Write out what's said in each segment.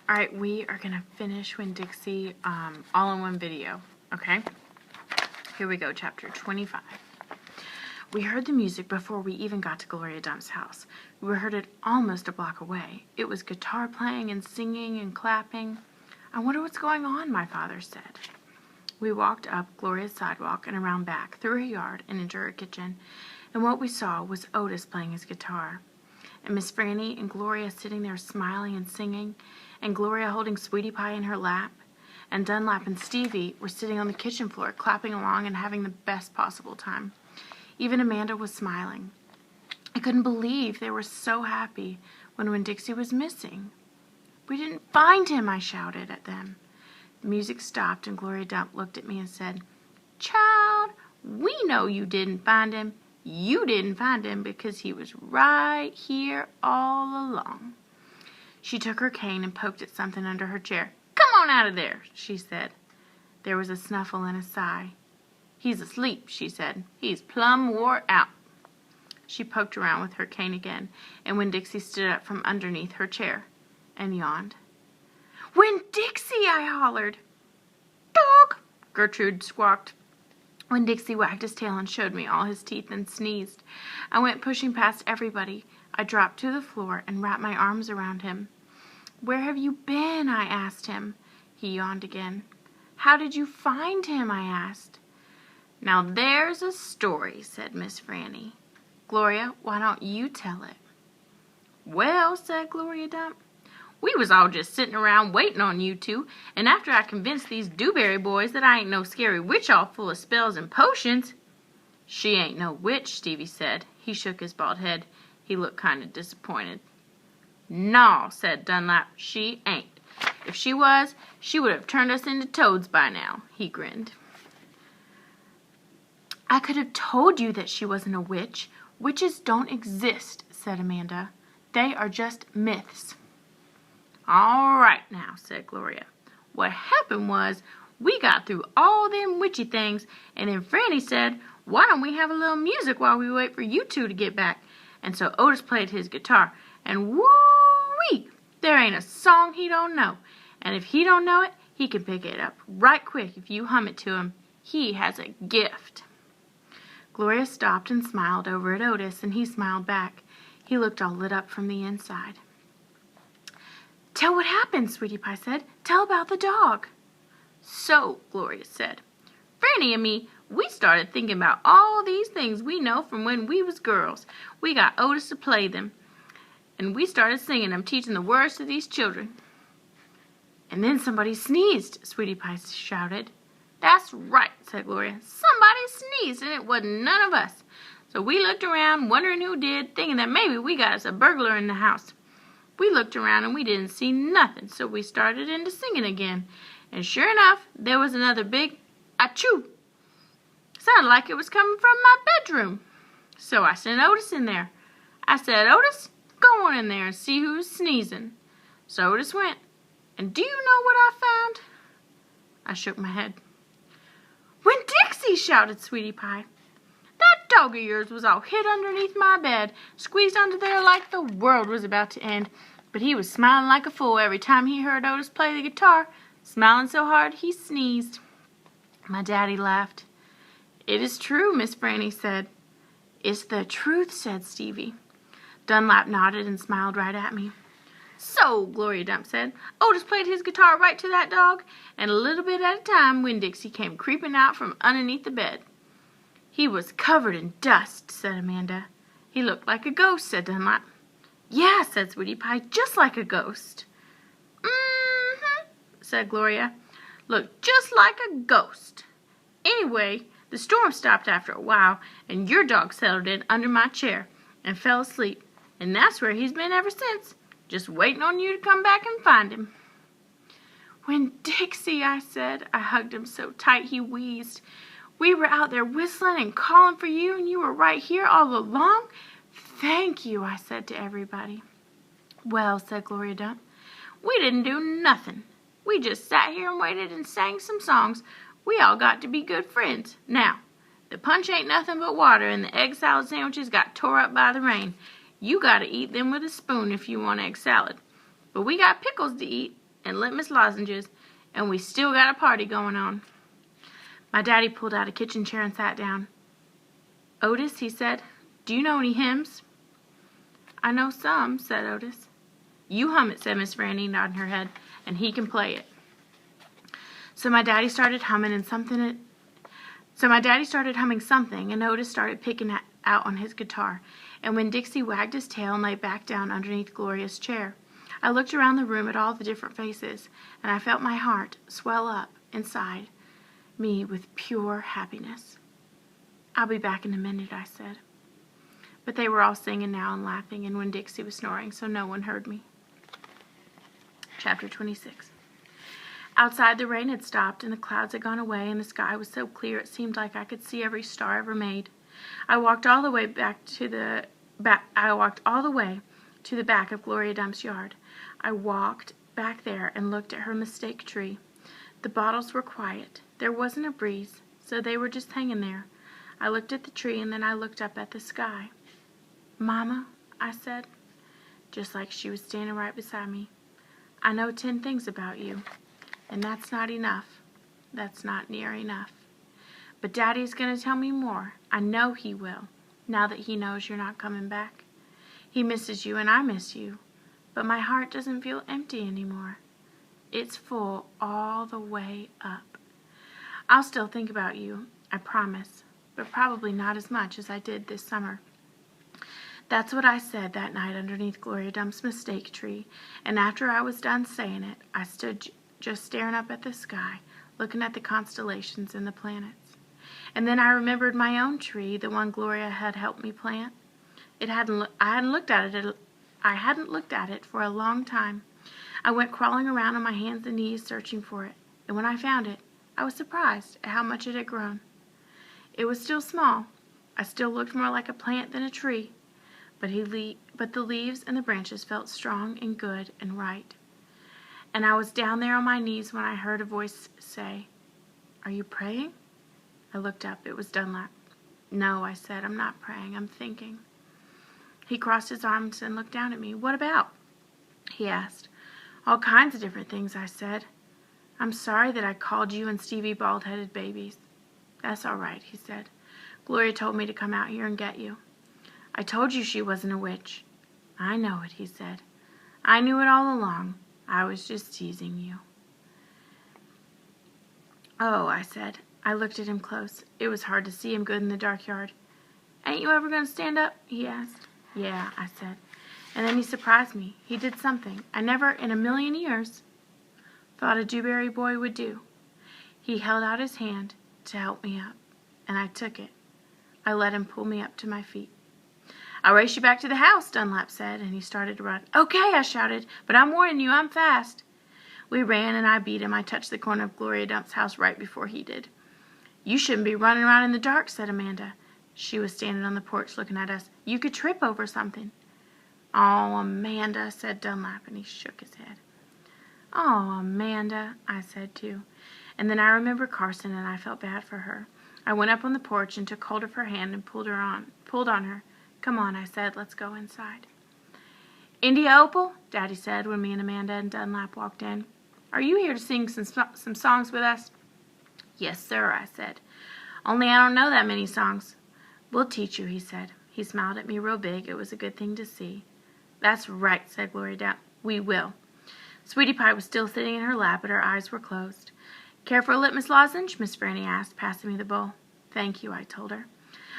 Alright, we are going to finish Winn Dixie all in one video, okay? Here we go, chapter 25. We heard the music before we even got to Gloria Dump's house. We heard it almost a block away. It was guitar playing and singing and clapping. I wonder what's going on, my father said. We walked up Gloria's sidewalk and around back, through her yard and into her kitchen, and what we saw was Otis playing his guitar, and Miss Franny and Gloria sitting there smiling and singing, and Gloria holding Sweetie Pie in her lap, and Dunlap and Stevie were sitting on the kitchen floor clapping along and having the best possible time. Even Amanda was smiling. I couldn't believe they were so happy when Winn Dixie was missing. "We didn't find him," I shouted at them. The music stopped and Gloria Dump looked at me and said, "Child, we know you didn't find him. You didn't find him because he was right here all along." She took her cane and poked at something under her chair. "Come on out of there," she said. There was a snuffle and a sigh. "He's asleep," she said. "He's plumb wore out." She poked around with her cane again, and Winn Dixie stood up from underneath her chair and yawned. "Winn Dixie!" I hollered. "Dog!" Gertrude squawked. Winn Dixie wagged his tail and showed me all his teeth and sneezed. I went pushing past everybody. I dropped to the floor and wrapped my arms around him. "Where have you been?" I asked him. He yawned again. "How did you find him?" I asked. "Now there's a story," said Miss Franny. "Gloria, why don't you tell it?" "Well," said Gloria Dump, "we was all just sitting around waiting on you two, and after I convinced these Dewberry boys that I ain't no scary witch all full of spells and potions—" "She ain't no witch," Stevie said. He shook his bald head. He looked kind of disappointed. "No," said Dunlap, "she ain't. If she was, she would have turned us into toads by now." He grinned. "I could have told you that she wasn't a witch. Witches don't exist," said Amanda. "They are just myths." "All right now," said Gloria. "What happened was we got through all them witchy things, and then Franny said, 'Why don't we have a little music while we wait for you two to get back?' And so Otis played his guitar, and woo-wee! There ain't a song he don't know. And if he don't know it, he can pick it up right quick if you hum it to him. He has a gift." Gloria stopped and smiled over at Otis, and he smiled back. He looked all lit up from the inside. "Tell what happened," Sweetie Pie said. "Tell about the dog." "So," Gloria said, "Franny and me, we started thinking about all these things we know from when we was girls. We got Otis to play them, and we started singing them, teaching the words to these children." "And then somebody sneezed," Sweetie Pie shouted. "That's right," said Gloria. "Somebody sneezed, and it wasn't none of us. So we looked around, wondering who did, thinking that maybe we got us a burglar in the house. We looked around, and we didn't see nothing, so we started into singing again. And sure enough, there was another big achoo. Sounded like it was coming from my bedroom. So I sent Otis in there. I said, 'Otis, go on in there and see who's sneezing.' So Otis went. And do you know what I found?" I shook my head. "Winn Dixie!" shouted Sweetie Pie. "That dog of yours was all hid underneath my bed, squeezed under there like the world was about to end. But he was smiling like a fool every time he heard Otis play the guitar, smiling so hard he sneezed." My daddy laughed. "It is true," Miss Franny said. "It's the truth," said Stevie. Dunlap nodded and smiled right at me. "So," Gloria Dump said, "Otis played his guitar right to that dog, and a little bit at a time Winn Dixie came creeping out from underneath the bed." "He was covered in dust," said Amanda. "He looked like a ghost," said Dunlap. "Yeah," said Sweetie Pie, "just like a ghost." "Mm-hmm," said Gloria. "Looked just like a ghost. Anyway, the storm stopped after a while, and your dog settled in under my chair and fell asleep, and that's where he's been ever since, just waiting on you to come back and find him." "Winn Dixie," I said. I hugged him so tight he wheezed. "We were out there whistling and calling for you, and you were right here all along. Thank you," I said to everybody. "Well," said Gloria Dump, "we didn't do nothing. We just sat here and waited and sang some songs. We all got to be good friends. Now, the punch ain't nothing but water, and the egg salad sandwiches got tore up by the rain. You got to eat them with a spoon if you want egg salad. But we got pickles to eat, and litmus lozenges, and we still got a party going on. My daddy pulled out a kitchen chair and sat down. Otis, he said, do you know any hymns? I know some, said Otis. You hum it, said Miss Franny, nodding her head, and he can play it. So my daddy started humming something, and Otis started picking out on his guitar, and Winn Dixie wagged his tail and lay back down underneath Gloria's chair. I looked around the room at all the different faces, and I felt my heart swell up inside me with pure happiness. I'll be back in a minute, I said. But they were all singing now and laughing, and Winn Dixie was snoring, so no one heard me. Chapter 26. Outside, the rain had stopped, and the clouds had gone away, and the sky was so clear it seemed like I could see every star ever made. I walked all the way to the back of Gloria Dump's yard. I walked back there and looked at her mistake tree. The bottles were quiet. There wasn't a breeze, so they were just hanging there. I looked at the tree, and then I looked up at the sky. Mama, I said, just like she was standing right beside me, I know 10 things about you, and that's not enough. That's not near enough. But Daddy's going to tell me more. I know he will, now that he knows you're not coming back. He misses you, and I miss you, but my heart doesn't feel empty anymore. It's full all the way up. I'll still think about you, I promise, but probably not as much as I did this summer. That's what I said that night underneath Gloria Dump's mistake tree, and after I was done saying it, I stood just staring up at the sky, looking at the constellations and the planets. And then I remembered my own tree, the one Gloria had helped me plant. I hadn't looked at it for a long time. I went crawling around on my hands and knees searching for it, and when I found it, I was surprised at how much it had grown. It was still small. I still looked more like a plant than a tree, but the leaves and the branches felt strong and good and right. And I was down there on my knees when I heard a voice say, "Are you praying?" I looked up. It was Dunlap. "No," I said, "I'm not praying. I'm thinking." He crossed his arms and looked down at me. "What about?" he asked. "All kinds of different things," I said. "I'm sorry that I called you and Stevie bald-headed babies." "That's all right," he said. "Gloria told me to come out here and get you." "I told you she wasn't a witch." "I know it," he said. "I knew it all along. I was just teasing you." "Oh," I said. I looked at him close. It was hard to see him good in the dark yard. "Ain't you ever going to stand up?" he asked. "Yeah," I said. And then he surprised me. He did something I never in a million years thought a Dewberry boy would do. He held out his hand to help me up, and I took it. I let him pull me up to my feet. "I'll race you back to the house," Dunlap said, and he started to run. "Okay," I shouted, "but I'm warning you, I'm fast." We ran, and I beat him. I touched the corner of Gloria Dump's house right before he did. "You shouldn't be running around in the dark," said Amanda. She was standing on the porch looking at us. "You could trip over something." "Oh, Amanda," said Dunlap, and he shook his head. "Oh, Amanda," I said too. And then I remembered Carson, and I felt bad for her. I went up on the porch and took hold of her hand and pulled on her. "Come on," I said, "let's go inside." "India Opal," Daddy said when me and Amanda and Dunlap walked in. "Are you here to sing some songs with us?" "Yes, sir," I said. "Only I don't know that many songs." "We'll teach you," he said. He smiled at me real big. It was a good thing to see. "That's right," said Gloria Dump. "We will." Sweetie Pie was still sitting in her lap, but her eyes were closed. "Care for a litmus lozenge?" Miss Franny asked, passing me the bowl. "Thank you," I told her.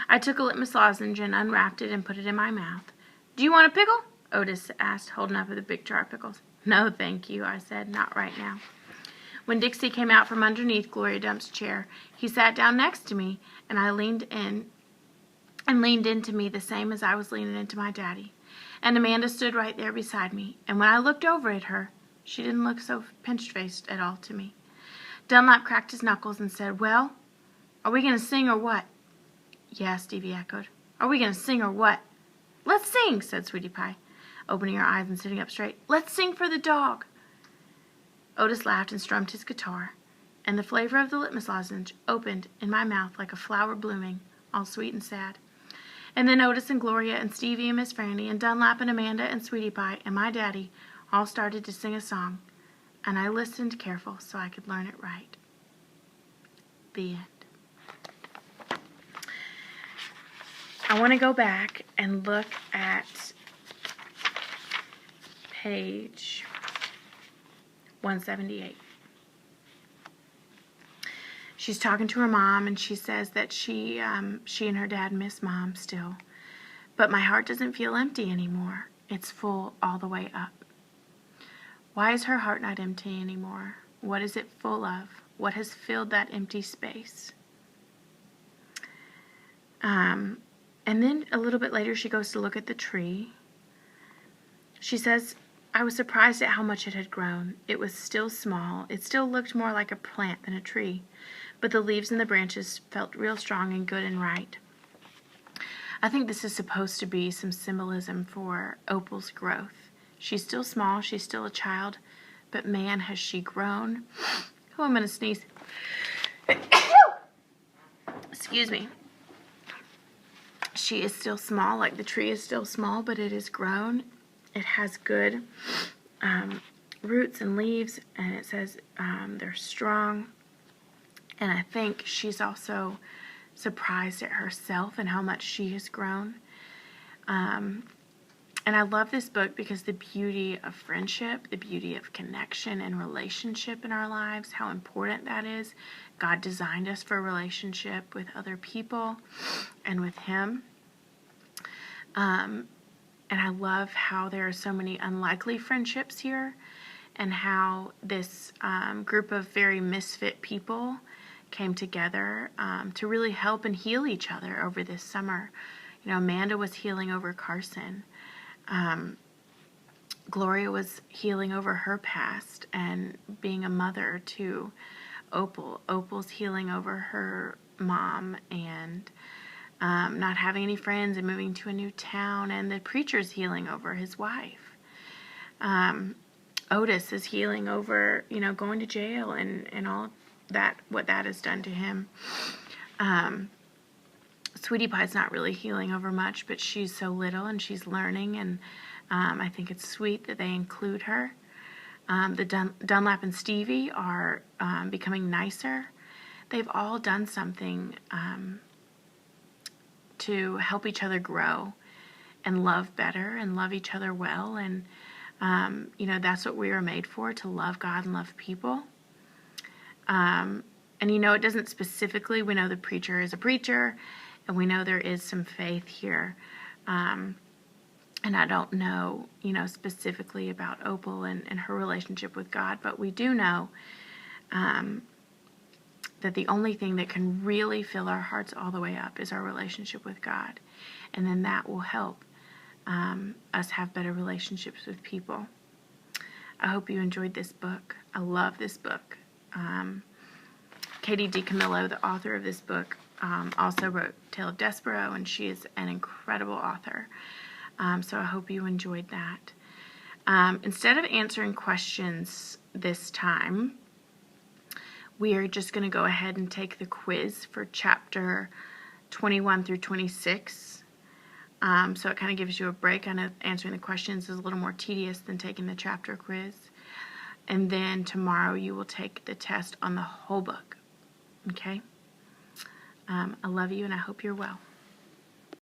I took a litmus lozenge and unwrapped it and put it in my mouth. "Do you want a pickle?" Otis asked, holding up a big jar of pickles. "No, thank you," I said. "Not right now." When Dixie came out from underneath Gloria Dump's chair, he sat down next to me, and I leaned into me the same as I was leaning into my daddy. And Amanda stood right there beside me, and when I looked over at her, she didn't look so pinched-faced at all to me. Dunlap cracked his knuckles and said, "Well, are we going to sing or what?" "Yeah," Stevie echoed. "Are we going to sing or what?" "Let's sing," said Sweetie Pie, opening her eyes and sitting up straight. "Let's sing for the dog." Otis laughed and strummed his guitar, and the flavor of the litmus lozenge opened in my mouth like a flower blooming, all sweet and sad. And then Otis and Gloria and Stevie and Miss Franny and Dunlap and Amanda and Sweetie Pie and my daddy all started to sing a song. and I listened careful so I could learn it right. The end. I want to go back and look at page 178. She's talking to her mom, and she says that she and her dad miss Mom still. But my heart doesn't feel empty anymore. It's full all the way up. Why is her heart not empty anymore? What is it full of? What has filled that empty space? And then a little bit later, she goes to look at the tree. She says, I was surprised at how much it had grown. It was still small. It still looked more like a plant than a tree. But the leaves and the branches felt real strong and good and right. I think this is supposed to be some symbolism for Opal's growth. She's still small. She's still a child. But man, has she grown. Oh, I'm going to sneeze. Excuse me. She is still small, like the tree is still small, but it has grown. It has good roots and leaves, and it says they're strong. And I think she's also surprised at herself and how much she has grown. And I love this book because the beauty of friendship, the beauty of connection and relationship in our lives, how important that is. God designed us for a relationship with other people and with Him. And I love how there are so many unlikely friendships here, and how this group of very misfit people came together to really help and heal each other over this summer. You know, Amanda was healing over Carson. Gloria was healing over her past and being a mother to Opal. Opal's healing over her mom and not having any friends and moving to a new town, and the preacher's healing over his wife. Otis is healing over, going to jail and all that, what that has done to him. Sweetie Pie's not really healing over much, but she's so little and she's learning, and I think it's sweet that they include her. The Dunlap and Stevie are becoming nicer. They've all done something to help each other grow and love better and love each other well. And, that's what we are made for, to love God and love people. And, it doesn't specifically, we know the preacher is a preacher, and we know there is some faith here. And I don't know, specifically about Opal and her relationship with God, but we do know that the only thing that can really fill our hearts all the way up is our relationship with God. And then that will help us have better relationships with people. I hope you enjoyed this book. I love this book. Katie DiCamillo, the author of this book, also wrote Tale of Despero, and she is an incredible author. So I hope you enjoyed that. Instead of answering questions this time, we are just going to go ahead and take the quiz for chapter 21 through 26. So it kind of gives you a break. I know answering the questions is a little more tedious than taking the chapter quiz. And then tomorrow you will take the test on the whole book. Okay? I love you, and I hope you're well.